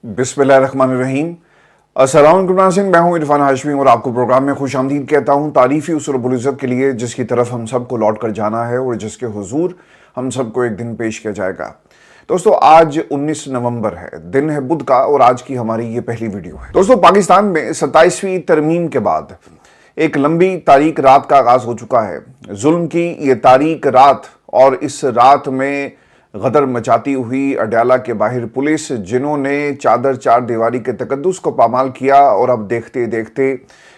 बिस्मिल्लाहिर्रहमानिर्रहीम। अस्सलाम सिंह, मैं हूं इरफान हाशमी और आपको प्रोग्राम में खुशामदीद कहता हूं। तारीफ़ी उस रब्बुल इज़्ज़त के लिए जिसकी तरफ हम सबको लौट कर जाना है और जिसके हुजूर हम सबको एक दिन पेश किया जाएगा। दोस्तों, आज 19 नवंबर है, दिन है बुध का और आज की हमारी ये पहली वीडियो है। दोस्तों, पाकिस्तान में 27वीं तरमीम के बाद एक लंबी तारीक रात का आगाज हो चुका है। जुल्म की ये तारीक रात और इस रात में गदर मचाती हुई अडयाला के बाहर पुलिस, जिन्होंने चादर चार दीवारी के तकद्दुस को पामाल किया और अब देखते देखते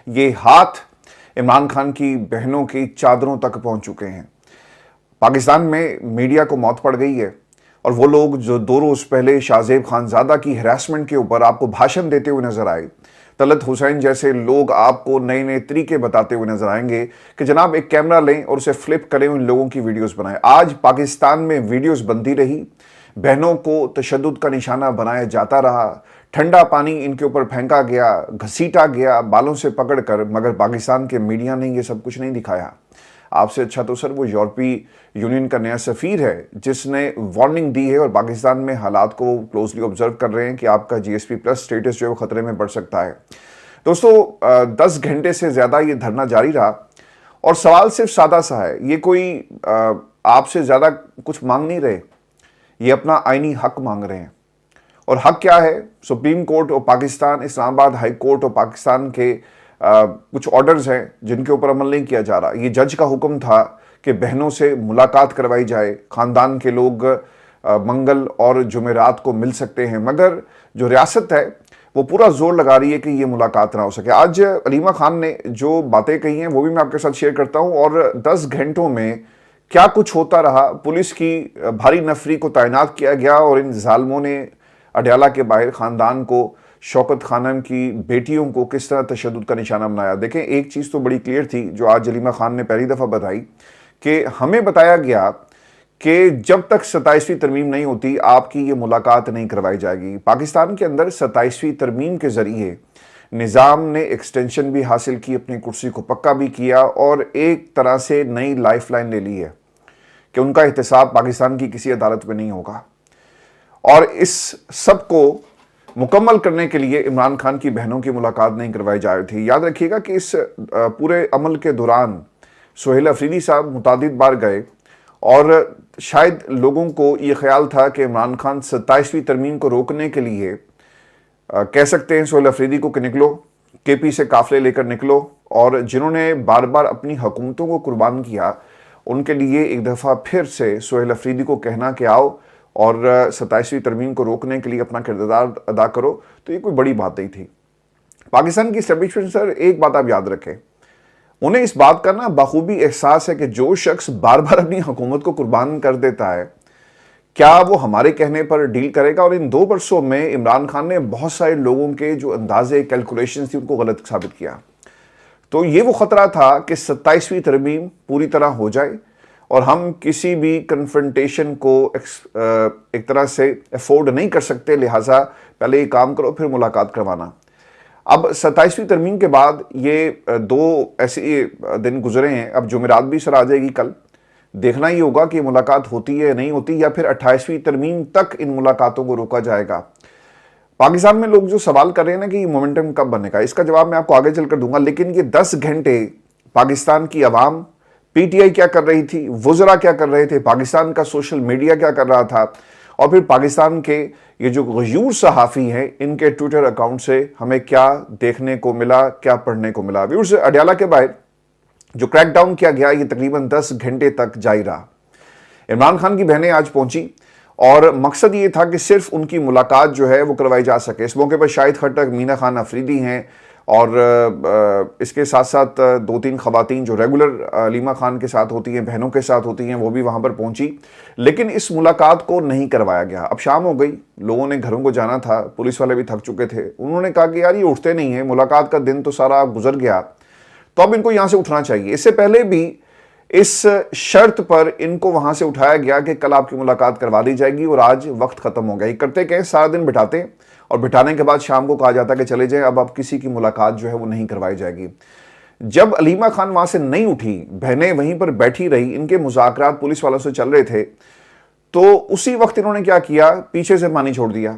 ये हाथ इमरान खान की बहनों की चादरों तक पहुंच चुके हैं। पाकिस्तान में मीडिया को मौत पड़ गई है और वो लोग जो 2 रोज पहले शाहजेब खानजादा की हरासमेंट के ऊपर आपको भाषण देते हुए नजर आए, तलत हुसैन जैसे लोग आपको नए नए तरीके बताते हुए नजर आएंगे कि जनाब एक कैमरा लें और उसे फ्लिप करें, उन लोगों की वीडियोस बनाएं। आज पाकिस्तान में वीडियोस बनती रही, बहनों को तशद्दुद का निशाना बनाया जाता रहा, ठंडा पानी इनके ऊपर फेंका गया, घसीटा गया बालों से पकड़कर, मगर पाकिस्तान के मीडिया ने यह सब कुछ नहीं दिखाया। आपसे अच्छा तो सर वो यूरोपीय यूनियन का नया सफीर है जिसने वार्निंग दी है और पाकिस्तान में हालात को क्लोजली ऑब्जर्व कर रहे हैं कि आपका जीएसपी प्लस स्टेटस जो है वो खतरे में बढ़ सकता है। दोस्तों, 10 घंटे से ज़्यादा ये धरना जारी रहा और सवाल सिर्फ सादा सा है। ये कोई आपसे ज़्यादा कुछ मांग नहीं रहे, ये अपना आईनी हक मांग रहे हैं। और हक क्या है? Supreme court of Pakistan, Islamabad high court of Pakistan के कुछ ऑर्डर्स हैं जिनके ऊपर अमल नहीं किया जा रहा। ये जज का हुक्म था कि बहनों से मुलाकात करवाई जाए, खानदान के लोग मंगल और जुमेरात को मिल सकते हैं, मगर जो रियासत है वो पूरा जोर लगा रही है कि ये मुलाकात ना हो सके। आज अलीमा खान ने जो बातें कही हैं वो भी मैं आपके साथ शेयर करता हूं और 10 घंटों में क्या कुछ होता रहा। पुलिस की भारी नफरी को तैनात किया गया और इन जालमों ने अडयाला के बाहर खानदान को, शौकत खानम की बेटियों को किस तरह तशद्दुद का निशाना बनाया। देखें, एक चीज़ तो बड़ी क्लियर थी जो आज अलीमा खान ने पहली दफ़ा बताई कि हमें बताया गया कि जब तक 27वीं तरमीम नहीं होती आपकी ये मुलाकात नहीं करवाई जाएगी। पाकिस्तान के अंदर 27वीं तरमीम के ज़रिए निज़ाम ने एक्सटेंशन भी हासिल की, अपनी कुर्सी को पक्का भी किया और एक तरह से नई लाइफ लाइन ले ली है कि उनका एहतसाब पाकिस्तान की किसी अदालत में नहीं होगा। और इस सब को मुकम्मल करने के लिए इमरान खान की बहनों की मुलाकात नहीं करवाई जा रही थी। याद रखिएगा कि इस पूरे अमल के दौरान सुहेल अफरीदी साहब मुतादिद बार गए और शायद लोगों को ये ख्याल था कि इमरान खान 27वीं तरमीम को रोकने के लिए कह सकते हैं सुहेल अफरीदी को कि निकलो, केपी से काफले लेकर निकलो। और जिन्होंने बार बार अपनी हुकूमतों को कुर्बान किया उनके लिए एक दफ़ा फिर से सुहेल अफरीदी को कहना कि आओ और 27वीं तरमीम को रोकने के लिए अपना किरदार अदा करो, तो ये कोई बड़ी बात नहीं थी। पाकिस्तान की एस्टेब्लिशमेंट, सर एक बात आप याद रखें, उन्हें इस बात का ना बखूबी एहसास है कि जो शख्स बार बार अपनी हुकूमत को कुर्बान कर देता है, क्या वो हमारे कहने पर डील करेगा। और इन 2 वर्षों में इमरान खान ने बहुत सारे लोगों के जो अंदाजे, कैलकुलेशन थी, उनको गलत साबित किया। तो ये वो खतरा था कि 27वीं तरमीम पूरी तरह हो जाए और हम किसी भी कन्फ्रंटेशन को एक तरह से अफोर्ड नहीं कर सकते, लिहाजा पहले ये काम करो फिर मुलाकात करवाना। अब 27वीं तरमीम के बाद ये 2 ऐसे दिन गुजरे हैं, अब जुमेरात भी सर आ जाएगी कल। देखना ही होगा कि मुलाकात होती है नहीं होती या फिर 28वीं तरमीम तक इन मुलाकातों को रोका जाएगा। पाकिस्तान में लोग जो सवाल कर रहे हैं ना कि ये मोमेंटम कब बनेगा, इसका जवाब मैं आपको आगे चलकर दूंगा। लेकिन ये 10 घंटे पाकिस्तान की आवाम, पीटीआई क्या कर रही थी, वुज़रा क्या कर रहे थे, पाकिस्तान का सोशल मीडिया क्या कर रहा था, और फिर पाकिस्तान के ये जो गयूर सहाफ़ी हैं इनके ट्विटर अकाउंट से हमें क्या देखने को मिला, क्या पढ़ने को मिला। व्यूअर्स, अडयाला के बाहर जो क्रैकडाउन किया गया ये तकरीबन 10 घंटे तक जारी रहा। इमरान खान की बहनें आज पहुंची और मकसद ये था कि सिर्फ उनकी मुलाकात जो है वो करवाई जा सके। इस मौके पर शाहिद खट्टक, मीना खान अफरीदी हैं और इसके साथ साथ 2-3 खवातीन जो रेगुलर अलीमा खान के साथ होती हैं, बहनों के साथ होती हैं, वो भी वहाँ पर पहुँची। लेकिन इस मुलाकात को नहीं करवाया गया। अब शाम हो गई, लोगों ने घरों को जाना था, पुलिस वाले भी थक चुके थे। उन्होंने कहा कि यार ये उठते नहीं हैं, मुलाकात का दिन तो सारा गुजर गया, तो अब इनको यहाँ से उठना चाहिए। इससे पहले भी इस शर्त पर इनको वहाँ से उठाया गया कि कल आपकी मुलाकात करवा दी जाएगी और आज वक्त ख़त्म हो गया। ये करते क्या, सारा दिन बिठाते और बिठाने के बाद शाम को कहा जाता कि चले जाएं, अब किसी की मुलाकात जो है वो नहीं करवाई जाएगी। जब अलीमा खान वहां से नहीं उठी, बहनें वहीं पर बैठी रही, इनके मुज़ाकरात पुलिस वालों से चल रहे थे, तो उसी वक्त इन्होंने क्या किया, पीछे से पानी छोड़ दिया।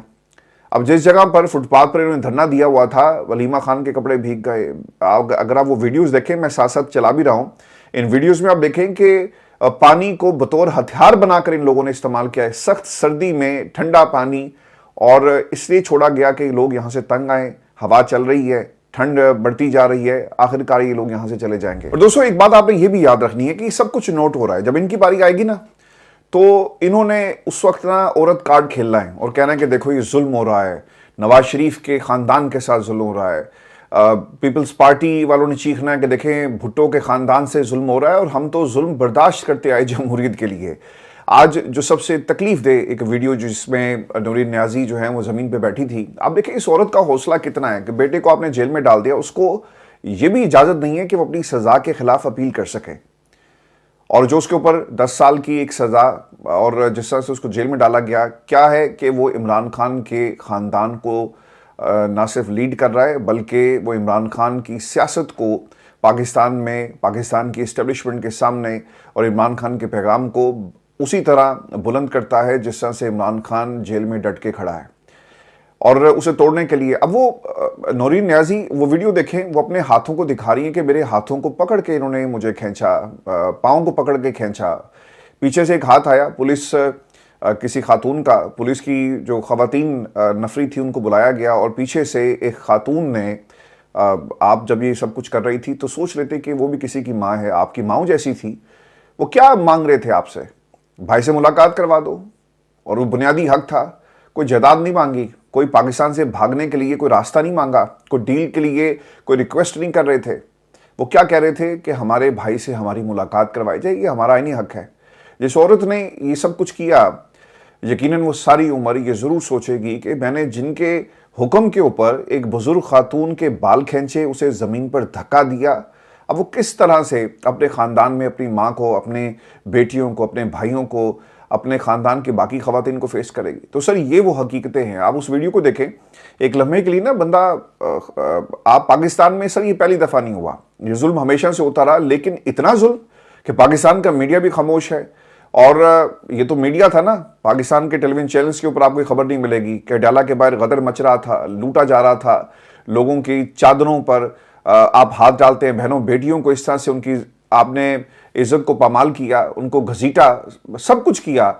अब जिस जगह पर फुटपाथ पर इन्होंने धरना दिया हुआ था, वलीमा खान के कपड़े भीग गए। अगर आप वो वीडियोस देखें, मैं साथ साथ चला भी रहा हूं, इन वीडियोस में आप देखें कि पानी को बतौर हथियार बनाकर इन लोगों ने इस्तेमाल किया है। सख्त सर्दी में ठंडा पानी, और इसलिए छोड़ा गया कि लोग यहां से तंग आए। हवा चल रही है, ठंड बढ़ती जा रही है, आखिरकार ये लोग यहां से चले जाएंगे। और दोस्तों, एक बात आपने ये भी याद रखनी है कि सब कुछ नोट हो रहा है। जब इनकी बारी आएगी ना, तो इन्होंने उस वक्त ना औरत कार्ड खेलना है और कहना है कि देखो ये जुल्म हो रहा है, नवाज शरीफ के खानदान के साथ जुल्म हो रहा है। पीपल्स पार्टी वालों ने चीखना है कि देखें भुट्टो के खानदान से जुल्म हो रहा है और हम तो जुल्म बर्दाश्त करते आए जमहूरियत के लिए। आज जो सबसे तकलीफ दे एक वीडियो जिसमें नूरीन न्याजी जो है वो जमीन पे बैठी थी, आप देखें इस औरत का हौसला कितना है कि बेटे को आपने जेल में डाल दिया, उसको ये भी इजाजत नहीं है कि वो अपनी सजा के खिलाफ अपील कर सके। और जो उसके ऊपर 10 साल की एक सजा और जिस तरह से उसको जेल में डाला गया, क्या है कि वो इमरान खान के खानदान को ना सिर्फ लीड कर रहा है, बल्कि वो इमरान खान की सियासत को पाकिस्तान में, पाकिस्तान की इस्टेब्लिशमेंट के सामने और इमरान खान के पैगाम को उसी तरह बुलंद करता है जिस तरह से इमरान खान जेल में डट के खड़ा है। और उसे तोड़ने के लिए अब वो नूरीन न्याजी, वो वीडियो देखें, वो अपने हाथों को दिखा रही है कि मेरे हाथों को पकड़ के इन्होंने मुझे खींचा, पाँव को पकड़ के खींचा। पीछे से एक हाथ आया, पुलिस किसी खातून का, पुलिस की जो खवातीन नफरी थी उनको बुलाया गया और पीछे से एक खातून ने, आप जब ये सब कुछ कर रही थी तो सोच रहे थे कि वो भी किसी की माँ है, आपकी माँ जैसी थी। वो क्या मांग रहे थे आपसे? भाई से मुलाकात करवा दो, और वो बुनियादी हक था। कोई जायदाद नहीं मांगी, कोई पाकिस्तान से भागने के लिए कोई रास्ता नहीं मांगा, कोई डील के लिए कोई रिक्वेस्ट नहीं कर रहे थे। वो क्या कह रहे थे कि हमारे भाई से हमारी मुलाकात करवाई जाए, ये हमारा आईनी हक है। जिस औरत ने ये सब कुछ किया, यकीनन वो सारी उम्र ये ज़रूर सोचेगी कि मैंने जिनके हुक्म के ऊपर एक बुजुर्ग खातून के बाल खींचे, उसे ज़मीन पर धक्का दिया, अब वो किस तरह से अपने ख़ानदान में अपनी माँ को, अपने बेटियों को, अपने भाइयों को, अपने ख़ानदान की बाकी ख़वातीन को फेस करेगी। तो सर ये वो हकीकतें हैं। आप उस वीडियो को देखें, एक लम्हे के लिए ना बंदा, आप पाकिस्तान में सर ये पहली दफ़ा नहीं हुआ, ये जुल्म हमेशा से होता रहा, लेकिन इतना जुल्म कि पाकिस्तान का मीडिया भी खामोश है। और ये तो मीडिया था ना, पाकिस्तान के टेलीविजन चैनल्स के ऊपर आपको खबर नहीं मिलेगी कि डाला के बाहर गदर मच रहा था, लूटा जा रहा था, लोगों की चादरों पर आप हाथ डालते हैं, बहनों बेटियों को इस तरह से उनकी आपने इज्जत को पामाल किया, उनको घसीटा, सब कुछ किया,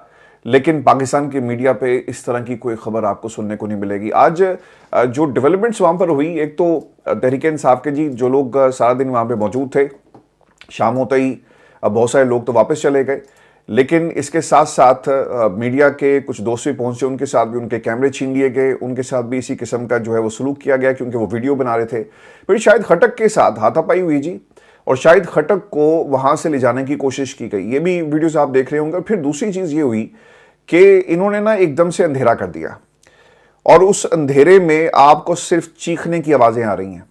लेकिन पाकिस्तान के मीडिया पे इस तरह की कोई खबर आपको सुनने को नहीं मिलेगी। आज जो डेवलपमेंट्स वहाँ पर हुई, एक तो तहरीक इंसाफ के जी जो लोग सारा दिन वहाँ पे मौजूद थे, शाम होते ही बहुत सारे लोग तो वापस चले गए, लेकिन इसके साथ साथ मीडिया के कुछ दोस्त भी पहुंचे, उनके साथ भी उनके कैमरे छीन लिए गए, उनके साथ भी इसी किस्म का जो है वो सलूक किया गया क्योंकि वो वीडियो बना रहे थे। फिर शाहिद खटक के साथ हाथापाई हुई जी, और शाहिद खटक को वहां से ले जाने की कोशिश की गई, ये भी वीडियोस आप देख रहे होंगे। फिर दूसरी चीज़ ये हुई कि इन्होंने ना एकदम से अंधेरा कर दिया, और उस अंधेरे में आपको सिर्फ चीखने की आवाज़ें आ रही हैं।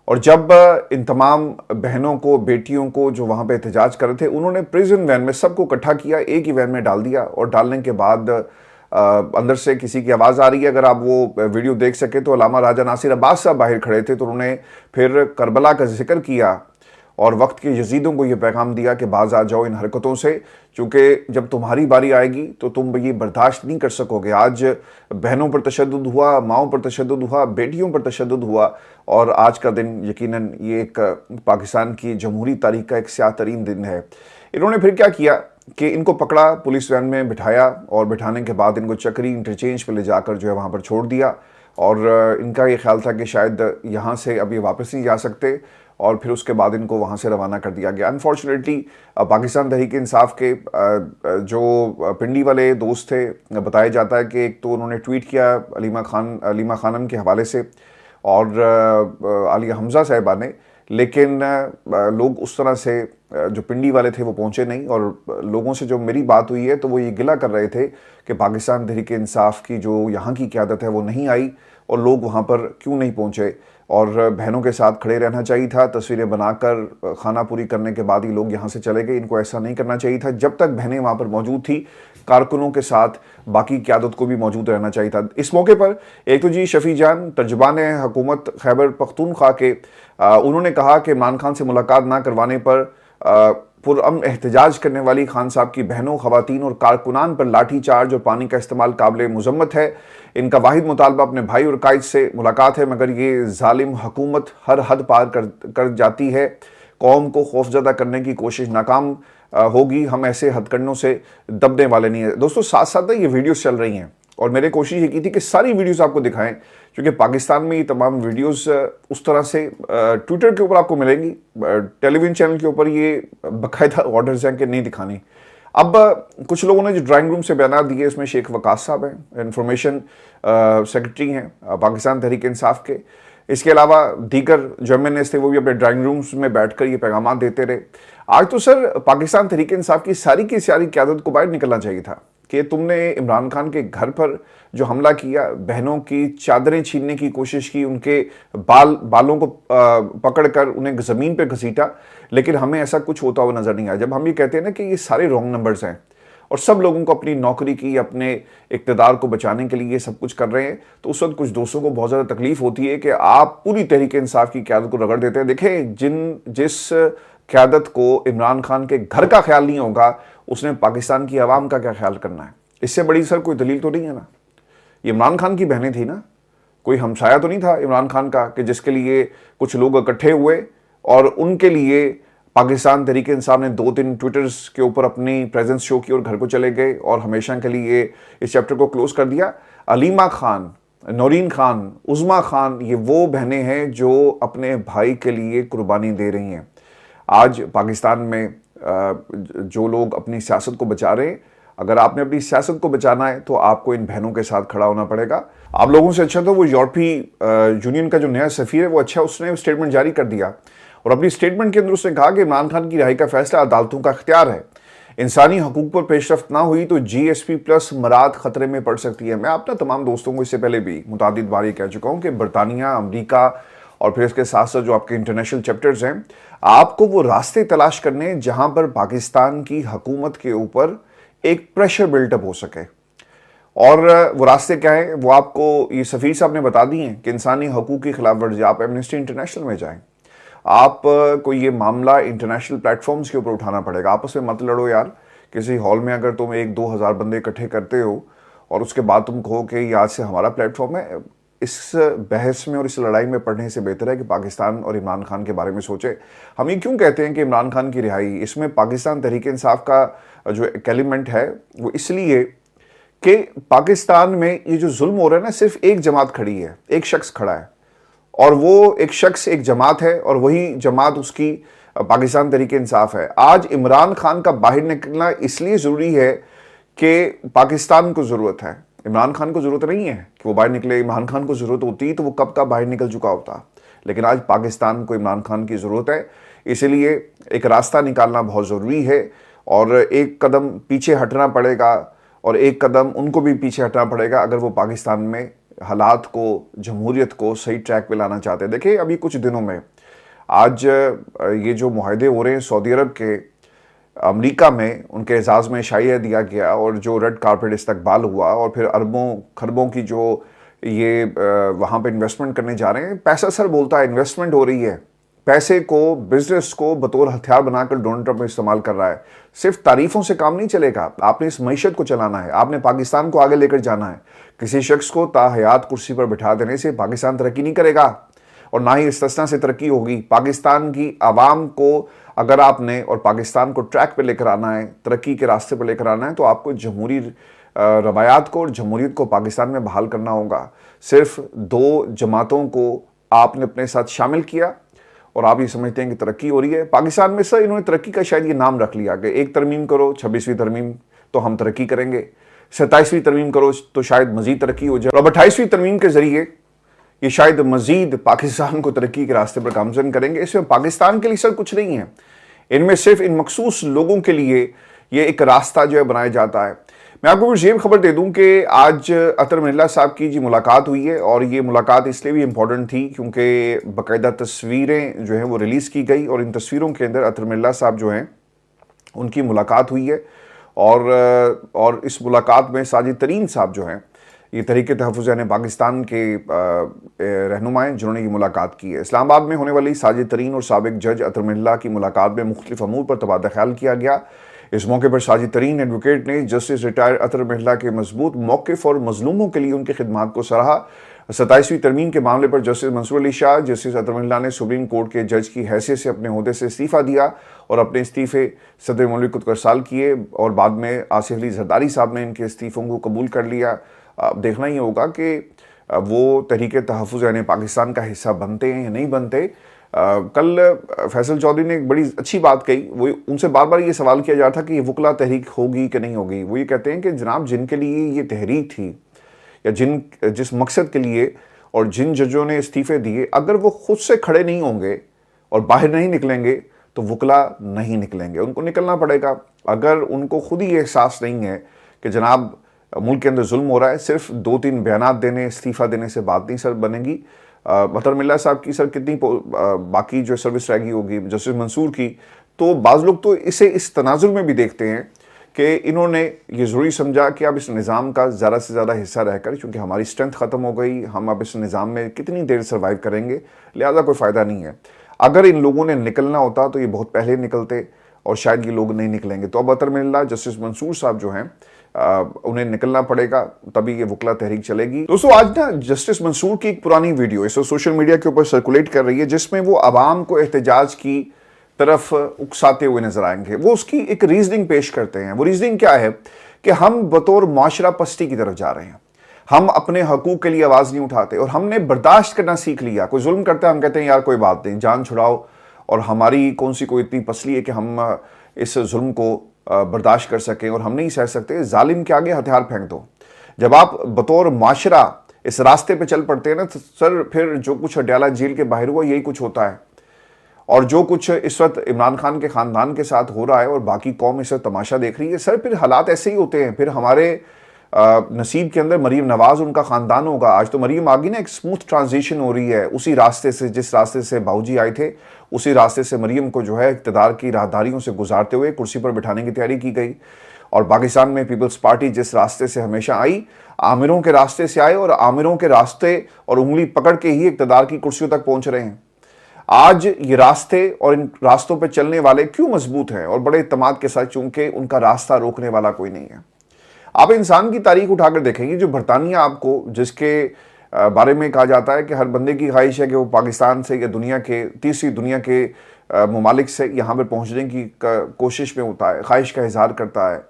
और जब इन तमाम बहनों को, बेटियों को जो वहाँ पे एहतजाज कर रहे थे, उन्होंने प्रिजन वैन में सबको इकट्ठा किया, एक ही वैन में डाल दिया, और डालने के बाद अंदर से किसी की आवाज़ आ रही है। अगर आप वो वीडियो देख सके तो अल्लामा राजा नासिर अब्बास साहब बाहर खड़े थे, तो उन्होंने फिर करबला का जिक्र किया और वक्त के यजीदों को ये पैगाम दिया कि बाज आ जाओ इन हरकतों से, क्योंकि जब तुम्हारी बारी आएगी तो तुम ये बर्दाश्त नहीं कर सकोगे। आज बहनों पर तशद्दुद हुआ, माओं पर तशद्दुद हुआ, बेटियों पर तशद्दुद हुआ, और आज का दिन यकीनन ये एक पाकिस्तान की जमहूरी तारीख का एक स्याह तरीन दिन है। इन्होंने फिर क्या किया कि इनको पकड़ा, पुलिस वैन में बिठाया, और बिठाने के बाद इनको चक्री इंटरचेंज पर ले जाकर जो है वहाँ पर छोड़ दिया, और इनका ये ख्याल था कि शायद यहाँ से अब ये वापस नहीं जा सकते, और फिर उसके बाद इनको वहाँ से रवाना कर दिया गया। अनफॉर्चुनेटली पाकिस्तान तहरीक इंसाफ के जो पिंडी वाले दोस्त थे, बताया जाता है कि एक तो उन्होंने ट्वीट किया अलीमा खानम के हवाले से और आलिया हमज़ा साहिबा ने, लेकिन लोग उस तरह से जो पिंडी वाले थे वो पहुँचे नहीं, और लोगों से जो मेरी बात हुई है तो वो ये गिला कर रहे थे कि पाकिस्तान तहरीक इंसाफ की जो यहाँ की क़यादत है वो नहीं आई, और लोग वहाँ पर क्यों नहीं पहुँचे, और बहनों के साथ खड़े रहना चाहिए था, तस्वीरें बनाकर खाना पूरी करने के बाद ही लोग यहाँ से चले गए। इनको ऐसा नहीं करना चाहिए था, जब तक बहनें वहाँ पर मौजूद थी, कारकुनों के साथ बाकी क़यादत को भी मौजूद रहना चाहिए था। इस मौके पर एक तो जी शफी जान तर्जुबान हुकूमत खैबर पख्तूनख्वा के, उन्होंने कहा कि इमरान खान से मुलाकात ना करवाने पर पुरअमन एहतजाज करने वाली खान साहब की बहनों, खवातीन और कारकुनान पर लाठी चार्ज और पानी का इस्तेमाल काबिल मुजम्मत है। इनका वाहिद मुतालबा अपने भाई और कायद से मुलाकात है, मगर ये जालिम हुकूमत हर हद पार कर जाती है। कौम को खौफजदा करने की कोशिश नाकाम होगी। हम ऐसे हथकंडों से दबने वाले नहीं है। दोस्तों, साथ साथ ये वीडियोस चल रही हैं और मैंने कोशिश ये की थी कि सारी वीडियोस आपको दिखाएं, क्योंकि पाकिस्तान में ये तमाम वीडियोस उस तरह से ट्विटर के ऊपर आपको मिलेंगी, टेलीविजन चैनल के ऊपर ये बाकायदा ऑर्डर्स हैं कि नहीं दिखानी। अब कुछ लोगों ने जो ड्राइंग रूम से बयान दिए, इसमें शेख वकास साहब हैं, इंफॉर्मेशन सेक्रेटरी हैं पाकिस्तान तहरीक इंसाफ के। इसके अलावा दीगर जो MNAs थे वो भी अपने ड्राइंग रूम्स में बैठकर ये पैगाम देते रहे। आज तो सर पाकिस्तान तहरीक इंसाफ की सारी क़यादत को बाहर निकलना चाहिए था कि तुमने इमरान खान के घर पर जो हमला किया, बहनों की चादरें छीनने की कोशिश की, उनके बालों को पकड़कर उन्हें ज़मीन पर घसीटा, लेकिन हमें ऐसा कुछ होता हुआ नजर नहीं आया। जब हम ये कहते हैं ना कि ये सारे रॉन्ग नंबर्स हैं और सब लोगों को अपनी नौकरी की, अपने इक़्तिदार को बचाने के लिए ये सब कुछ कर रहे हैं, तो उस वक्त कुछ दोस्तों को बहुत ज़्यादा तकलीफ होती है कि आप पूरी तहरीक इंसाफ की क़यादत को रगड़ देते हैं। देखें, जिस क़यादत को इमरान खान के घर का ख्याल नहीं होगा, उसने पाकिस्तान की आवाम का क्या ख्याल करना है? इससे बड़ी सर कोई दलील तो नहीं है ना। ये इमरान खान की बहनें थी ना, कोई हमसाया तो नहीं था इमरान खान का कि जिसके लिए कुछ लोग इकट्ठे हुए और उनके लिए पाकिस्तान तहरीक इंसाफ ने 2-3 ट्विटर्स के ऊपर अपनी प्रेजेंस शो की और घर को चले गए और हमेशा के लिए इस चैप्टर को क्लोज कर दिया। अलीमा खान, नौरीन खान, उज़मा खान, ये वो बहनें हैं जो अपने भाई के लिए कुर्बानी दे रही हैं। आज पाकिस्तान में जो लोग अपनी सियासत को बचा रहे हैं, अगर आपने अपनी सियासत को बचाना है तो आपको इन बहनों के साथ खड़ा होना पड़ेगा। आप लोगों से अच्छा तो वो यूरोपीय यूनियन का जो नया सफीर है वो अच्छा, उसने स्टेटमेंट जारी कर दिया और अपनी स्टेटमेंट के अंदर उसने कहा कि इमरान खान की रिहाई का फैसला अदालतों का इख्तियार है। इंसानी हकूक पर पेशरफ्त ना हुई तो GSP+ मराद खतरे में पड़ सकती है। मैं अपना तमाम दोस्तों को इससे पहले भी मुतादिद बार कह चुका हूँ कि बरतानिया, अमरीका और फिर इसके साथ साथ जो आपके इंटरनेशनल चैप्टर्स हैं, आपको वो रास्ते तलाश करने जहां पर पाकिस्तान की हुकूमत के ऊपर एक प्रेशर बिल्टअप हो सके। और वो रास्ते क्या है वो आपको ये सफ़ीर साहब ने बता दिए हैं कि इंसानी हकूक़ की खिलाफ वर्जी, आप एमनेस्टी इंटरनेशनल में जाएं, आप को ये मामला इंटरनेशनल प्लेटफॉर्म्स के ऊपर उठाना पड़ेगा। आपस में मत लड़ो यार। किसी हॉल में अगर तुम 1-2 हज़ार बंदे इकट्ठे करते हो और उसके बाद तुम कहो कि ये आज से हमारा प्लेटफॉर्म है, इस बहस में और इस लड़ाई में पढ़ने से बेहतर है कि पाकिस्तान और इमरान खान के बारे में सोचे। हम ये क्यों कहते हैं कि इमरान खान की रिहाई, इसमें पाकिस्तान तहरीक इंसाफ का जो एक एलिमेंट है वो इसलिए कि पाकिस्तान में ये जो जुल्म हो रहा है ना, सिर्फ एक जमात खड़ी है, एक शख्स खड़ा है और वो एक शख्स एक जमात है और वही जमात उसकी पाकिस्तान तहरीक इंसाफ है। आज इमरान खान का बाहर निकलना इसलिए ज़रूरी है कि पाकिस्तान को ज़रूरत है, इमरान खान को ज़रूरत नहीं है कि वो बाहर निकले। इमरान खान को ज़रूरत होती तो वो कब का बाहर निकल चुका होता, लेकिन आज पाकिस्तान को इमरान खान की ज़रूरत है। इसलिए एक रास्ता निकालना बहुत ज़रूरी है और एक कदम पीछे हटना पड़ेगा और एक कदम उनको भी पीछे हटना पड़ेगा अगर वो पाकिस्तान में हालात को, जमहूरियत को सही ट्रैक पे लाना चाहते हैं। देखिए, अभी कुछ दिनों में आज ये जो मुआहदे हो रहे हैं सऊदी अरब के, अमेरिका में उनके एजाज़ में शाइया दिया गया और जो रेड कारपेट इस्तकबाल हुआ और फिर अरबों खरबों की जो ये वहाँ पे इन्वेस्टमेंट करने जा रहे हैं। पैसा सर बोलता है, इन्वेस्टमेंट हो रही है, पैसे को, बिजनेस को बतौर हथियार बनाकर डोनाल्ड ट्रंप इस्तेमाल कर रहा है। सिर्फ तारीफों से काम नहीं चलेगा, आपने इस मईशत को चलाना है, आपने पाकिस्तान को आगे लेकर जाना है। किसी शख्स को ताहयात कुर्सी पर बिठा देने से पाकिस्तान तरक्की नहीं करेगा और ना ही इस्तिस्ना से तरक्की होगी। पाकिस्तान की आवाम को अगर आपने और पाकिस्तान को ट्रैक पे लेकर आना है, तरक्की के रास्ते पर लेकर आना है, तो आपको जमहूरी रवायात को और जमहूरियत को पाकिस्तान में बहाल करना होगा। सिर्फ 2 जमातों को आपने अपने साथ शामिल किया और आप ये समझते हैं कि तरक्की हो रही है पाकिस्तान में। सर, इन्होंने तरक्की का शायद ये नाम रख लिया कि एक तरमीम करो, 26वीं तरमीम तो हम तरक्की करेंगे, 27वीं तरमीम करो तो शायद मजीद तरक्की हो जाए, और 28वीं तरमीम के जरिए ये शायद मजीद पाकिस्तान को तरक्की के रास्ते पर गामजन करेंगे। इसमें पाकिस्तान के लिए सर कुछ नहीं है, इनमें सिर्फ इन मखसूस लोगों के लिए ये एक रास्ता जो है बनाया जाता है। मैं आपको ये खबर दे दूं कि आज अतर मिल्ला साहब की जी मुलाकात हुई है और ये मुलाकात इसलिए भी इम्पोर्टेंट थी क्योंकि बाकायदा तस्वीरें जो हैं वो रिलीज़ की गई और इन तस्वीरों के अंदर अतर मिल्ला साहब जो हैं उनकी मुलाकात हुई है और इस मुलाकात में साजिद तरीन साहब जो हैं ये तहरीक तहफ़्फ़ुज़ यानी पाकिस्तान के रहनुमा हैं जिन्होंने ये मुलाकात की है। इस्लामाबाद में होने वाली साजिद तरीन और साबिक जज अतर मिल्ला की मुलाकात में मुख्तलिफ अमूर पर तबादला ख्याल किया गया। इस मौके पर साजिद तरीन एडवोकेट ने जस्टिस रिटायर अतर मिल्ला के मजबूत मौक़िफ़ और मजलूमों के लिए उनकी खिदमात को सराहा। 27वीं तरमीम के मामले पर जस्टिस मंसूर अली शाह, जस्टिस अतर मिल्ला ने सुप्रीम कोर्ट के जज की हैसियत से अपने ओहदे से इस्तीफ़ा दिया और अपने इस्तीफ़े सदर मुल्क को इरसाल किए और बाद में आसिफ अली जरदारी साहब ने इनके इस्तीफ़ों को कबूल कर लिया। अब देखना ही होगा कि वो तहरीक तहफ़्फ़ुज़ यानी पाकिस्तान का हिस्सा बनते हैं या नहीं बनते। कल फैसल चौधरी ने एक बड़ी अच्छी बात कही। वो उनसे बार बार ये सवाल किया जा रहा था कि ये वकला तहरीक होगी कि नहीं होगी। वो ये कहते हैं कि जनाब, जिनके लिए ये तहरीक थी या जिस मकसद के लिए और जिन जजों ने इस्तीफ़े दिए, अगर वो खुद से खड़े नहीं होंगे और बाहर नहीं निकलेंगे तो वकला नहीं निकलेंगे, उनको निकलना पड़ेगा। अगर उनको खुद ही एहसास नहीं है कि जनाब मुल्क के अंदर जुल्म हो रहा है, सिर्फ 2-3 बयानात देने, इस्तीफ़ा देने से बात नहीं सर बनेगी। अतर मिल्ला साहब की सर कितनी बाकी जो सर्विस रहेगी होगी, जस्टिस मंसूर की, तो बाज़ लोग तो इसे इस तनाजुर में भी देखते हैं कि इन्होंने ये ज़रूरी समझा कि अब इस निज़ाम का ज़्यादा से ज़्यादा हिस्सा रहकर, चूँकि हमारी स्ट्रेंथ ख़त्म हो गई, हम अब इस निज़ाम में कितनी देर सर्वाइव करेंगे, लिहाजा कोई फ़ायदा नहीं है। अगर इन लोगों ने निकलना होता तो ये बहुत पहले निकलते और शायद ये लोग नहीं निकलेंगे। तो अब अतर मिल्ला, जस्टिस मंसूर साहब जो हैं, उन्हें निकलना पड़ेगा, तभी ये वकला तहरीक चलेगी। दोस्तों, आज ना जस्टिस मंसूर की एक पुरानी वीडियो इस सोशल मीडिया के ऊपर सर्कुलेट कर रही है, जिसमें वो आवाम को एहतजाज की तरफ उकसाते हुए नजर आएंगे। वो उसकी एक रीजनिंग पेश करते हैं। वो रीजनिंग क्या है कि हम बतौर माशरा पस्ती की तरफ जा रहे हैं, हम अपने हकूक के लिए आवाज़ नहीं उठाते और हमने बर्दाश्त करना सीख लिया। कोई जुल्म करता है, हम कहते हैं यार कोई बात नहीं, जान छुड़ाओ, और हमारी कौन सी कोई इतनी पसली है कि हम इस जुल्म को बर्दाश्त कर सकें और हम नहीं सह सकते। जालिम के आगे हथियार फेंक दो। जब आप बतौर माशरा इस रास्ते पे चल पड़ते हैं ना, तो सर फिर जो कुछ अडयाला जेल के बाहर हुआ यही कुछ होता है। और जो कुछ इस वक्त इमरान खान के ख़ानदान के साथ हो रहा है और बाकी कौम इस वक्त तमाशा देख रही है, सर फिर हालात ऐसे ही होते हैं। फिर हमारे नसीब के अंदर मरीम नवाज उनका ख़ानदान होगा। आज तो मरीम आ गई ना, एक स्मूथ ट्रांजिशन हो रही है उसी रास्ते से जिस रास्ते से बाऊजी आए थे, उसी रास्ते से मरीम को जो है इक़्तिदार की राहदारियों से गुजारते हुए कुर्सी पर बिठाने की तैयारी की गई। और पाकिस्तान में पीपल्स पार्टी जिस रास्ते से हमेशा आई, आमिरों के रास्ते से आए और आमिरों के रास्ते और उंगली पकड़ के ही इक़्तिदार की कुर्सियों तक पहुँच रहे हैं। आज ये रास्ते और इन रास्तों पर चलने वाले क्यों मजबूत हैं और बड़े इत्तेमाद के साथ, चूंकि उनका रास्ता रोकने वाला कोई नहीं है। आप इंसान की तारीख उठाकर देखेंगे, जो बरतानिया आपको, जिसके बारे में कहा जाता है कि हर बंदे की ख्वाहिश है कि वो पाकिस्तान से या दुनिया के तीसरी दुनिया के ममालिक से यहाँ पर पहुँचने की कोशिश में होता है, ख्वाहिश का इजहार करता है,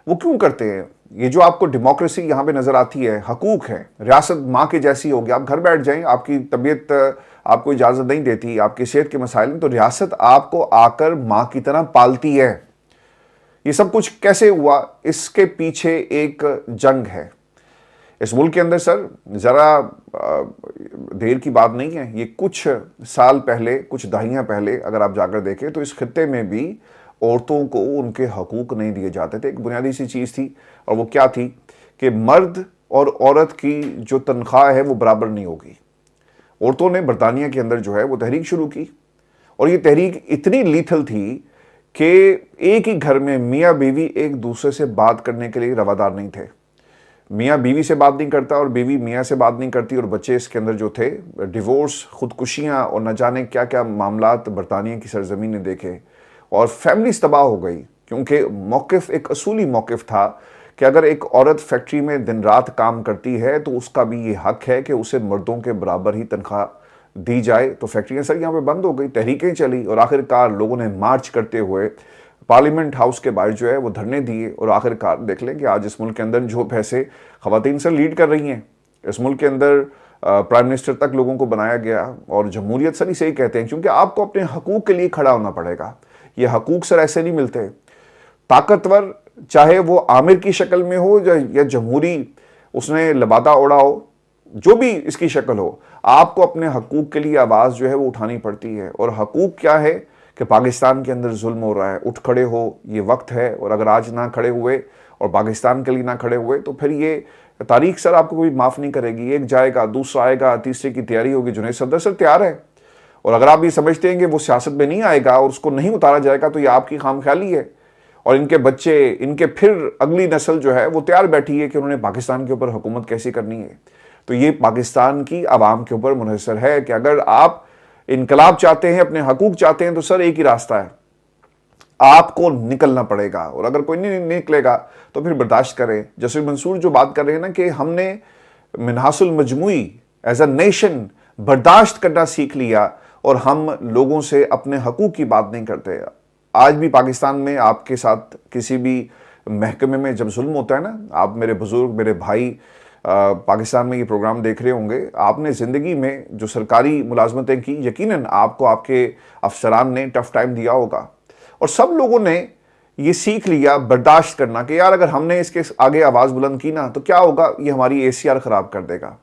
वो क्यों करते हैं? ये जो आपको डेमोक्रेसी यहाँ पे नज़र आती है, हकूक है, रियासत माँ के जैसी होगी। आप घर बैठ जाएं, आपकी तबीयत आपको इजाज़त नहीं देती, आपकी सेहत के मसाइल, तो रियासत आपको आकर माँ की तरह पालती है। ये सब कुछ कैसे हुआ? इसके पीछे एक जंग है इस मुल्क के अंदर। सर ज़रा देर की बात नहीं है, ये कुछ साल पहले, कुछ दहाइयाँ पहले अगर आप जाकर देखें तो इस खित्ते में भी औरतों को उनके हकूक नहीं दिए जाते थे। एक बुनियादी सी चीज़ थी, और वो क्या थी कि मर्द और औरत की जो तनख्वाह है वो बराबर नहीं होगी। औरतों ने बरतानिया के अंदर जो है वो तहरीक शुरू की, और ये तहरीक इतनी लीथल थी कि एक ही घर में मियाँ बीवी एक दूसरे से बात करने के लिए रवादार नहीं थे। मियाँ बीवी से बात नहीं करता और बीवी मियाँ से बात नहीं करती, और बच्चे इसके अंदर जो थे, डिवोर्स, खुदकुशियाँ और न जाने क्या क्या मामलात बरतानिया की सरजमीन ने देखे, और फैमिलीज तबाह हो गई। क्योंकि मौक़िफ़ एक असूली मौक़िफ़ था कि अगर एक औरत फैक्ट्री में दिन रात काम करती है तो उसका भी ये हक है कि उसे मर्दों के बराबर ही तनख्वाह दी जाए। तो फैक्ट्रियाँ सर यहाँ पे बंद हो गई, तहरीकें चली, और आखिरकार लोगों ने मार्च करते हुए पार्लियामेंट हाउस के बाहर जो है वो धरने दिए, और आखिरकार देख लें कि आज इस मुल्क के अंदर जो पैसे ख़वातीन सर लीड कर रही हैं, इस मुल्क के अंदर प्राइम मिनिस्टर तक लोगों को बनाया गया। और जमहूरियत सर इसे ही कहते हैं, क्योंकि आपको अपने हकूक़ के लिए खड़ा होना पड़ेगा। ये हकूक़ सर ऐसे नहीं मिलते। ताकतवर, चाहे वो आमिर की शक्ल में हो या जमहूरी, उसने लबादा ओढ़ा हो, जो भी इसकी शक्ल हो, आपको अपने हकूक़ के लिए आवाज़ जो है वो उठानी पड़ती है। और हकूक़ क्या है कि पाकिस्तान के अंदर जुल्म हो रहा है, उठ खड़े हो, ये वक्त है। और अगर आज ना खड़े हुए और पाकिस्तान के लिए ना खड़े हुए तो फिर ये तारीख सर आपको कोई माफ़ नहीं करेगी। एक जाएगा, दूसरा आएगा, तीसरे की तैयारी होगी। जुनैद सफदर सर तैयार है, और अगर आप ये समझते हैं कि वो सियासत में नहीं आएगा और उसको नहीं उतारा जाएगा तो ये आपकी खामख्याली है। और इनके बच्चे, इनके फिर अगली नस्ल जो है वो तैयार बैठी है कि उन्होंने पाकिस्तान के ऊपर हुकूमत कैसी करनी है। तो ये पाकिस्तान की आवाम के ऊपर मुनहसर है कि अगर आप इनकलाब चाहते हैं, अपने हकूक चाहते हैं, तो सर एक ही रास्ता है, आपको निकलना पड़ेगा। और अगर कोई नहीं निकलेगा तो फिर बर्दाश्त करें। जसीर मंसूर जो बात कर रहे हैं ना कि हमने मिनहासुल मजमुई एज अ नेशन बर्दाश्त करना सीख लिया और हम लोगों से अपने हकूक की बात नहीं करते। आज भी पाकिस्तान में आपके साथ किसी भी महकमे में जब जुल्म होता है ना, आप मेरे बुजुर्ग, मेरे भाई पाकिस्तान में ये प्रोग्राम देख रहे होंगे, आपने ज़िंदगी में जो सरकारी मुलाजमतें की, यकीनन आपको आपके अफसरान ने टफ टाइम दिया होगा। और सब लोगों ने ये सीख लिया बर्दाश्त करना कि यार अगर हमने इसके आगे आवाज़ बुलंद की ना तो क्या होगा, ये हमारी ACR ख़राब कर देगा,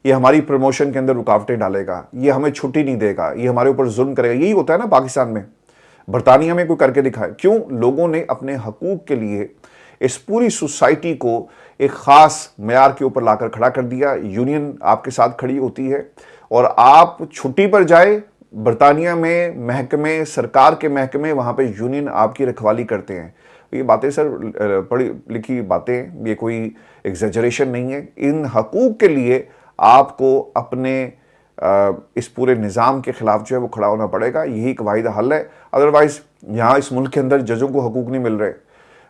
ये हमारी प्रमोशन के अंदर रुकावटें डालेगा, ये हमें छुट्टी नहीं देगा, ये हमारे ऊपर जुल्म करेगा। यही होता है ना पाकिस्तान में। बरतानिया में कोई करके दिखाए। क्यों? लोगों ने अपने हकूक के लिए इस पूरी सोसाइटी को एक ख़ास मैार के ऊपर लाकर खड़ा कर दिया। यूनियन आपके साथ खड़ी होती है और आप छुट्टी पर जाए, बरतानिया में महकमे, सरकार के महकमे, वहाँ पे यूनियन आपकी रखवाली करते हैं। ये बातें सर पढ़ी लिखी बातें, ये कोई एग्जेजरेशन नहीं है। इन हकूक के लिए आपको अपने इस पूरे निज़ाम के ख़िलाफ़ जो है वो खड़ा होना पड़ेगा। यही एक वाहिद हल है। अदरवाइज़ यहाँ इस मुल्क के अंदर जजों को हकूक नहीं मिल रहे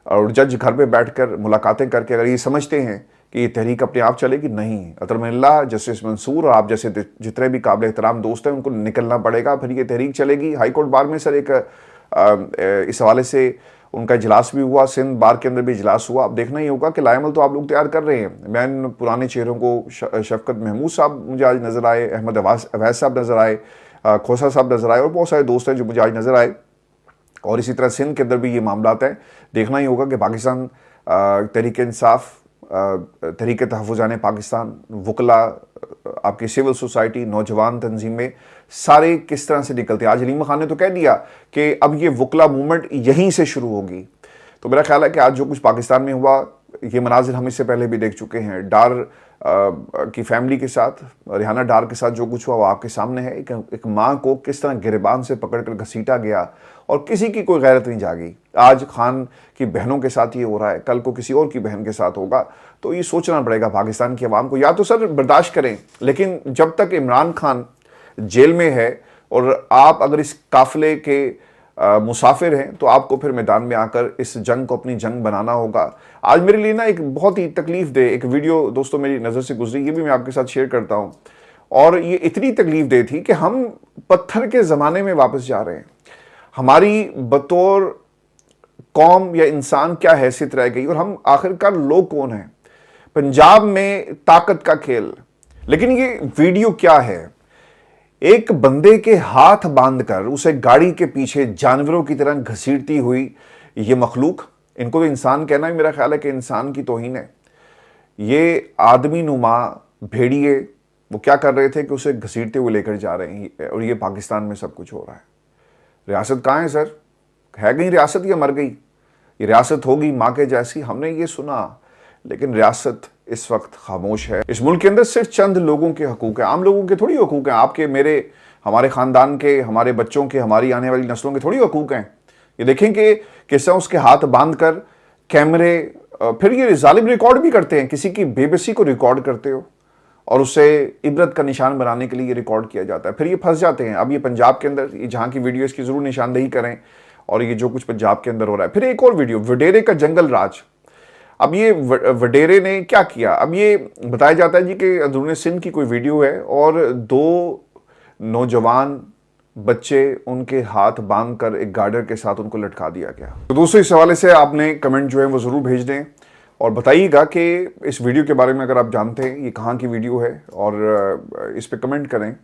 और जज घर पे बैठकर मुलाकातें करके अगर ये समझते हैं कि ये तहरीक अपने आप चलेगी, नहीं। अतरमिल्ला, जस्टिस मंसूर और आप जैसे जितने भी काबिल एहतराम दोस्त हैं उनको निकलना पड़ेगा, फिर ये तहरीक चलेगी। हाई कोर्ट बार में सर एक इस हवाले से उनका इजलास भी हुआ, सिंध बार के अंदर भी इजलास हुआ। अब देखना ही होगा कि लाएमल तो आप लोग तैयार कर रहे हैं। मैं पुराने चेहरों को शफकत महमूद साहब मुझे आज नज़र आए, अहमद अवैस साहब नज़र आए, खोसा साहब नज़र आए और बहुत सारे दोस्त हैं जो मुझे आज नज़र आए। और इसी तरह सिंध के अंदर भी ये मामलात हैं। देखना ही होगा कि पाकिस्तान तहरीक इंसाफ, तहरीक तहफ़्फ़ुज़ाने पाकिस्तान, वकला, आपकी सिविल सोसाइटी, नौजवान तंजीमें, सारे किस तरह से निकलते हैं। आज अलीम खान ने तो कह दिया कि अब ये वकला मूवमेंट यहीं से शुरू होगी। तो मेरा ख्याल है कि आज जो कुछ पाकिस्तान में हुआ, ये मनाजिर हम इससे पहले भी देख चुके हैं। डार की फैमिली के साथ, रिहाना डार के साथ जो कुछ हुआ वो आपके सामने है। एक माँ को किस तरह गिरबान से पकड़कर घसीटा गया और किसी की कोई गैरत नहीं जागी। आज खान की बहनों के साथ ये हो रहा है, कल को किसी और की बहन के साथ होगा। तो ये सोचना पड़ेगा पाकिस्तान की आवाम को, या तो सर बर्दाश्त करें, लेकिन जब तक इमरान खान जेल में है और आप अगर इस काफिले के मुसाफिर हैं तो आपको फिर मैदान में आकर इस जंग को अपनी जंग बनाना होगा। आज मेरे लिए ना एक बहुत ही तकलीफ दे एक वीडियो दोस्तों मेरी नज़र से गुजरी, ये भी मैं आपके साथ शेयर करता हूँ। और ये इतनी तकलीफ दे थी कि हम पत्थर के ज़माने में वापस जा रहे हैं। हमारी बतौर कौम या इंसान क्या हैसियत रह गई और हम आखिरकार लोग कौन हैं। पंजाब में ताकत का खेल, लेकिन ये वीडियो क्या है? एक बंदे के हाथ बांधकर उसे गाड़ी के पीछे जानवरों की तरह घसीटती हुई ये मखलूक, इनको तो इंसान कहना ही मेरा ख्याल है कि इंसान की तौहीन है। ये आदमी नुमा भेड़िए वो क्या कर रहे थे कि उसे घसीटते हुए लेकर जा रहे हैं, और ये पाकिस्तान में सब कुछ हो रहा है। रियासत कहाँ है सर? है कहीं रियासत या मर गई? ये रियासत होगी माँ के जैसी, हमने ये सुना, लेकिन रियासत इस वक्त खामोश है। इस मुल्क के अंदर सिर्फ चंद लोगों के हकूक हैं, आम लोगों के थोड़ी हकूक हैं। आपके, मेरे, हमारे ख़ानदान के, हमारे बच्चों के, हमारी आने वाली नस्लों के थोड़ी हकूक हैं। ये देखें कि किस तरह उसके हाथ बांध कर कैमरे, फिर ये जालिम रिकॉर्ड भी करते हैं, किसी की बेबसी को रिकॉर्ड करते हो और उसे इबरत का निशान बनाने के लिए ये रिकॉर्ड किया जाता है, फिर ये फंस जाते हैं। अब ये पंजाब के अंदर, ये जहाँ की वीडियो, इसकी ज़रूर निशानदेही करें, और ये जो कुछ पंजाब के अंदर हो रहा है। फिर एक और वीडियो, वडेरे का जंगल राज। अब ये वडेरे ने क्या किया? अब ये बताया जाता है जी कि अंदरूनी सिंध की कोई वीडियो है और 2 नौजवान बच्चे उनके हाथ बांधकर एक गार्डर के साथ उनको लटका दिया गया। तो दोस्तों इस हवाले से आपने कमेंट जो है वो ज़रूर भेज दें और बताइएगा कि इस वीडियो के बारे में अगर आप जानते हैं ये कहाँ की वीडियो है, और इस पर कमेंट करें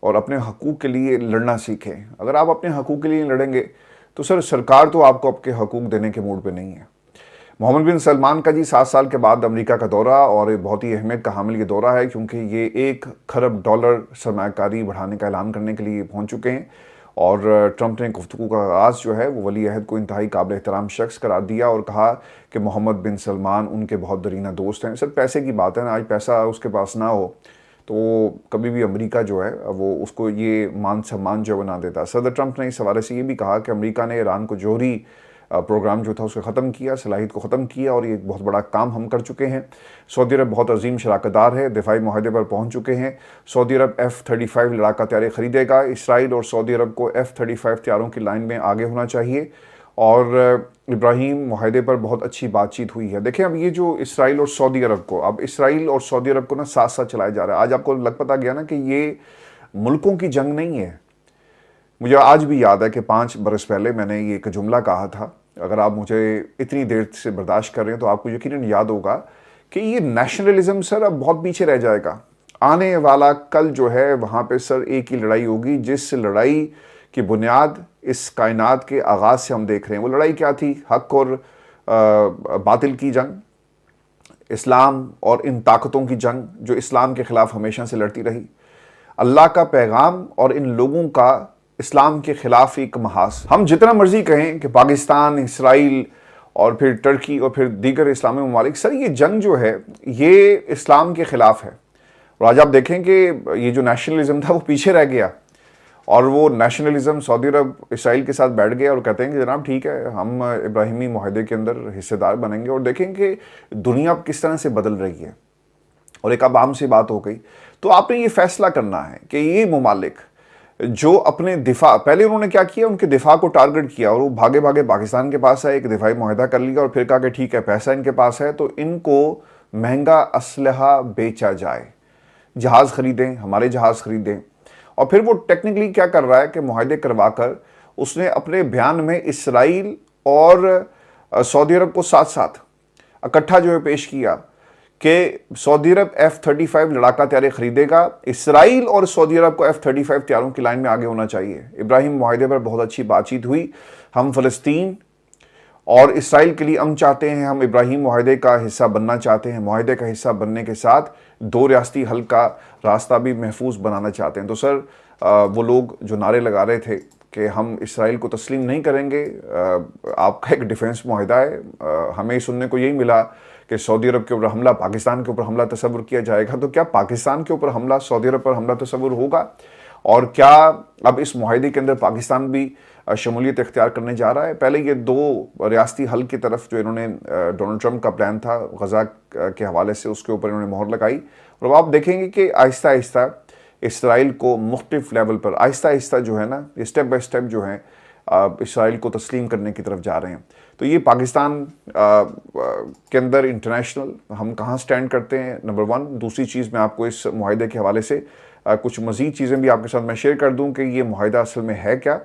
और अपने हकूक़ के लिए लड़ना सीखें। अगर आप अपने हकूक़ के लिए लड़ेंगे तो सर सरकार तो आपको आपके हकूक़ देने के मूड पे नहीं है। मोहम्मद बिन सलमान का जी 7 साल के बाद अमेरिका का दौरा, और बहुत ही अहमियत का हामिल ये दौरा है क्योंकि ये $1 खरब सरमाकारी बढ़ाने का ऐलान करने के लिए पहुंच चुके हैं। और ट्रंप ने गुफ्तगू का आगाज़ जो है वो वली अहद को इंतहाई काबिल एहतराम शख्स करार दिया और कहा कि मोहम्मद बिन सलमान उनके बहुत दरीना दोस्त हैं। सर पैसे की बात है ना, आज पैसा उसके पास ना हो तो कभी भी अमेरिका जो है वो उसको ये मान सम्मान जो बना देता। सदर ट्रंप ने इस हवाले से ये भी कहा कि अमेरिका ने ईरान को जोहरी प्रोग्राम जो था उसको ख़त्म किया, सलाहियत को ख़त्म किया, और ये एक बहुत बड़ा काम हम कर चुके हैं। सऊदी अरब बहुत अजीम शराकतदार है, दिफाई माहदे पर पहुँच चुके हैं। सऊदी अरब F-35 लड़ाका तैयारी ख़रीदेगा। इसराइल और सऊदी अरब को F-35 तैयारों की लाइन में आगे होना चाहिए, और इब्राहीम माहदे पर बहुत अच्छी बातचीत हुई है। देखें, अब ये जो इसराइल और सऊदी अरब को, अब इसराइल और सऊदी अरब को ना साथ साथ चलाया जा रहा है। आज आपको लग पता गया ना कि ये मुल्कों की जंग नहीं है। मुझे आज भी याद है कि 5 बरस पहले मैंने ये एक जुमला कहा था। अगर आप मुझे इतनी देर से बर्दाश्त कर रहे हैं तो आपको यकीनन याद होगा कि ये नेशनलिज्म सर अब बहुत पीछे रह जाएगा। आने वाला कल जो है वहाँ पे सर एक ही लड़ाई होगी, जिस लड़ाई की बुनियाद इस कायनात के आगाज़ से हम देख रहे हैं। वो लड़ाई क्या थी? हक और बातिल की जंग, इस्लाम और इन ताकतों की जंग जो इस्लाम के ख़िलाफ़ हमेशा से लड़ती रही, अल्लाह का पैगाम और इन लोगों का इस्लाम के ख़िलाफ़ एक महास। हम जितना मर्जी कहें कि पाकिस्तान, इसराइल और फिर टर्की और फिर दीगर इस्लामी ममालिक, सर ये जंग जो है ये इस्लाम के ख़िलाफ़ है। और आज आप देखें कि ये जो नेशनलिज्म था वो पीछे रह गया, और वो नेशनलिज्म सऊदी अरब इसराइल के साथ बैठ गया और कहते हैं कि जनाब ठीक है, हम इब्राहिमी माहदे के अंदर हिस्सेदार बनेंगे। और देखें कि दुनिया अब किस तरह से बदल रही है, और एक अब आम सी बात हो गई। तो आपने ये फैसला करना है कि ये ममालिक जो अपने दिफा, पहले उन्होंने क्या किया, उनके दिफा को टारगेट किया और वो भागे भागे पाकिस्तान के पास आए, एक दिफाई मुआहदा कर लिया, और फिर कहा कि ठीक है, पैसा इनके पास है तो इनको महंगा असलहा बेचा जाए, जहाज़ खरीदें, हमारे जहाज़ खरीदें। और फिर वो टेक्निकली क्या कर रहा है कि मुआहदे करवा कर उसने अपने बयान में इसराइल और सऊदी अरब को साथ साथ इकट्ठा जो है पेश किया कि सऊदी अरब F-35 लड़ाका तैयारी खरीदेगा, इसराइल और सऊदी अरब को F-35 तैयारों की लाइन में आगे होना चाहिए। इब्राहिम माहदे पर बहुत अच्छी बातचीत हुई। हम फ़लस्तीन और इसराइल के लिए अमन चाहते हैं, हम इब्राहिम माहदे का हिस्सा बनना चाहते हैं। माहदे का हिस्सा बनने के साथ 2 रियासती हल का रास्ता भी महफूज बनाना चाहते हैं। तो सर वो लोग जो नारे लगा रहे थे कि हम इसराइल को तस्लीम नहीं करेंगे, आपका एक डिफेंस माहदा है, हमें सुनने को यही मिला कि सऊदी अरब के ऊपर हमला, पाकिस्तान के ऊपर हमला तस्वुर किया जाएगा। तो क्या पाकिस्तान के ऊपर हमला, सऊदी अरब पर हमला तस्वुर होगा? और क्या अब इस मुआहदे के अंदर पाकिस्तान भी शमूलियत इख्तियार करने जा रहा है? पहले ये 2 रियासती हल की तरफ जो इन्होंने डोनाल्ड ट्रंप का प्लान था गज़ा के हवाले से, उसके ऊपर इन्होंने मोहर लगाई। और अब आप देखेंगे कि आहिस्ता आहिस्ता इसराइल को मुख्तलिफ लेवल पर आहिस्ता आहिस्ता जो है ना, स्टेप बाय स्टेप जो है इसराइल को तस्लीम करने की तरफ जा रहे हैं। तो ये पाकिस्तान के अंदर इंटरनेशनल हम कहाँ स्टैंड करते हैं, नंबर 1। दूसरी चीज़ मैं आपको इस मुआहदे के हवाले से कुछ मज़ीद चीज़ें भी आपके साथ मैं शेयर कर दूं कि ये मुआहदा असल में है क्या,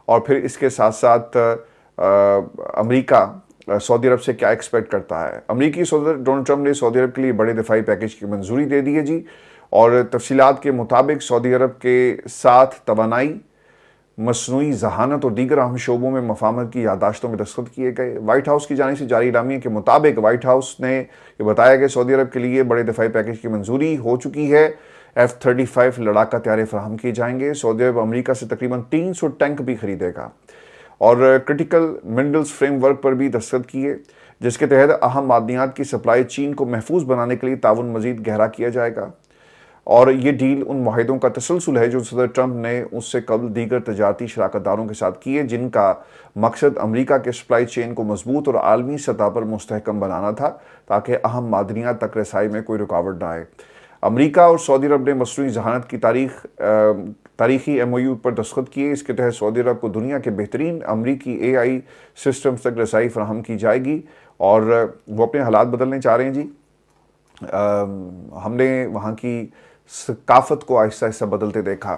और फिर इसके साथ साथ अमेरिका सऊदी अरब से क्या एक्सपेक्ट करता है। अमेरिकी सदर डोनाल्ड ट्रंप ने सऊदी अरब के लिए बड़े दिफाई पैकेज की मंजूरी दे दी है जी, और तफसीलात के मुताबिक सऊदी अरब के साथ तवानाई, मसनूई जहानत और दीगर अहम शोबों में मफाहमत की यादाश्तों में दस्तखत किए गए। व्हाइट हाउस की जानिब से जारी इलामिया के मुताबिक व्हाइट हाउस ने यह बताया कि सऊदी अरब के लिए बड़े दिफाई पैकेज की मंजूरी हो चुकी है। F-35 लड़ाका तैयारे फराहम किए जाएंगे। सऊदी अरब अमरीका से तकरीबन 300 टैंक भी खरीदेगा, और क्रिटिकल मिनरल्स फ्रेमवर्क पर भी दस्तखत किए, जिसके तहत अहम मादनियात की सप्लाई चीन को महफूज बनाने के लिए ताउन मजीद गहरा किया जाएगा। और ये डील उन मुआहदों का तसलसल है जो सदर ट्रंप ने उससे कबल दीगर तजारती शराकतदारों के साथ किए, जिनका मकसद अमरीका के सप्लाई चेन को मजबूत और आलमी सतह पर मुस्तहकम बनाना था, ताकि अहम मादनियात तक रसाई में कोई रुकावट न आए। अमरीका और सऊदी अरब ने मसनूई जहानत की तारीखी MOU पर दस्तखत किए। इसके तहत सऊदी अरब को दुनिया के बेहतरीन अमरीकी AI सिस्टम्स तक रसाई फराहम की जाएगी, और वो अपने हालात बदलने चाह रहे हैं जी। हमने वहाँ की सकाफत को आहिस्ता आहिस्ता बदलते देखा,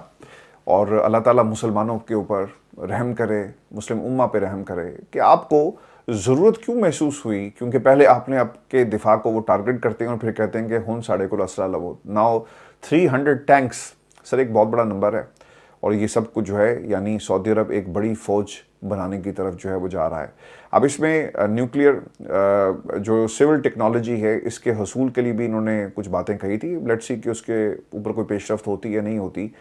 और अल्लाह ताला मुसलमानों के ऊपर रहम करे, मुस्लिम उम्मा पे रहम करे कि आपको ज़रूरत क्यों महसूस हुई, क्योंकि पहले आपने आपके दिफा को वो टारगेट करते हैं और फिर कहते हैं कि हुन साढ़े को असला लवो। नाउ 300 टैंक्स, सर एक बहुत बड़ा नंबर है, और ये सब कुछ जो है यानी सऊदी अरब एक बड़ी फ़ौज बनाने की तरफ जो है वो जा रहा है। अब इसमें न्यूक्लियर जो सिविल टेक्नोलॉजी है, इसके हसूल के लिए भी इन्होंने कुछ बातें कही थी। लेट्स सी कि उसके ऊपर कोई पेशरफ्त होती है या नहीं होती।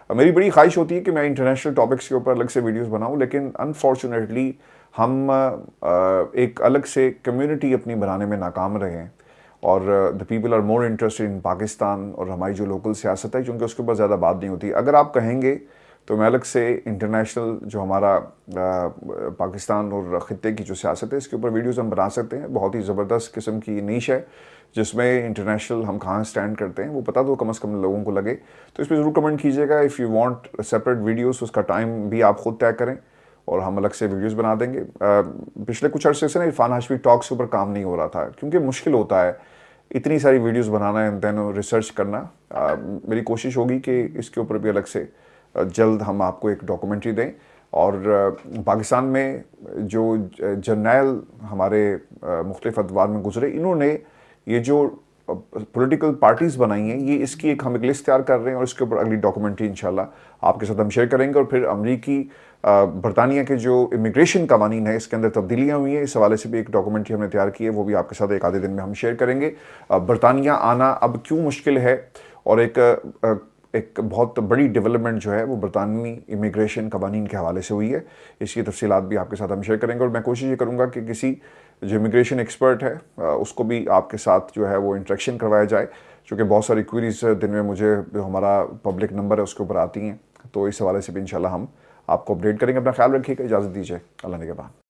मेरी बड़ी ख्वाहिश होती है कि मैं इंटरनेशनल टॉपिक्स के ऊपर अलग से वीडियोस बनाऊं, लेकिन अनफॉर्चुनेटली हम एक अलग से कम्युनिटी अपनी बनाने में नाकाम रहे हैं, और the people are more interested in Pakistan और हमारी जो लोकल सियासत है, क्योंकि उसके ऊपर ज़्यादा बात नहीं होती। अगर आप कहेंगे तो मैं अलग से इंटरनेशनल जो हमारा पाकिस्तान और ख़ित्ते की जो सियासत है इसके ऊपर वीडियोज़ हम बना सकते हैं। बहुत ही ज़बरदस्त किस्म की नीश है जिसमें इंटरनेशनल हम कहाँ स्टैंड करते हैं वो पता तो कम से कम लोगों को लगे। तो इस पर ज़रूर कमेंट कीजिएगा। If you want separate videos उसका टाइम भी आप खुद तय करें और हम अलग से वीडियोस बना देंगे। पिछले कुछ अर्से से ना इरफान हाशमी टॉक्स के ऊपर काम नहीं हो रहा था क्योंकि मुश्किल होता है इतनी सारी वीडियोस बनाना एंड देन रिसर्च करना। मेरी कोशिश होगी कि इसके ऊपर भी अलग से जल्द हम आपको एक डॉक्यूमेंट्री दें। और पाकिस्तान में जो जर्नैल हमारे मुख्तलिफ अदवार में गुजरे, इन्होंने ये जो पॉलिटिकल पार्टीज़ बनाई हैं ये इसकी एक हम एक लिस्ट तैयार कर रहे हैं और इसके ऊपर अगली डॉक्यूमेंट्री इंशाल्लाह आपके साथ हम शेयर करेंगे। और फिर अमरीकी बरतानिया के जो इमिग्रेशन कवानीन है इसके अंदर तब्दीलियाँ हुई हैं, इस हवाले से भी एक डॉक्यूमेंट्री हमने तैयार की है, वो भी आपके साथ एक आधे दिन में हम शेयर करेंगे। बरतानिया आना अब क्यों मुश्किल है और एक बहुत बड़ी डेवलपमेंट जो है वो बरतानवी इमिग्रेशन कवानीन के हवाले से हुई है, इसकी तफसीलात भी आपके साथ हम शेयर करेंगे। और मैं कोशिश ये करूँगा कि किसी जो इमिग्रेशन एक्सपर्ट है उसको भी आपके साथ जो है वो इंटरेक्शन करवाया जाए, क्योंकि बहुत सारी क्वेरीज दिन में मुझे जो हमारा पब्लिक नंबर है उसके ऊपर आती हैं। तो इस हवाले से भी इंशाल्लाह हम आपको अपडेट करेंगे। अपना ख्याल रखिएगा, इजाज़त दीजिए, अल्लाह निगहबान।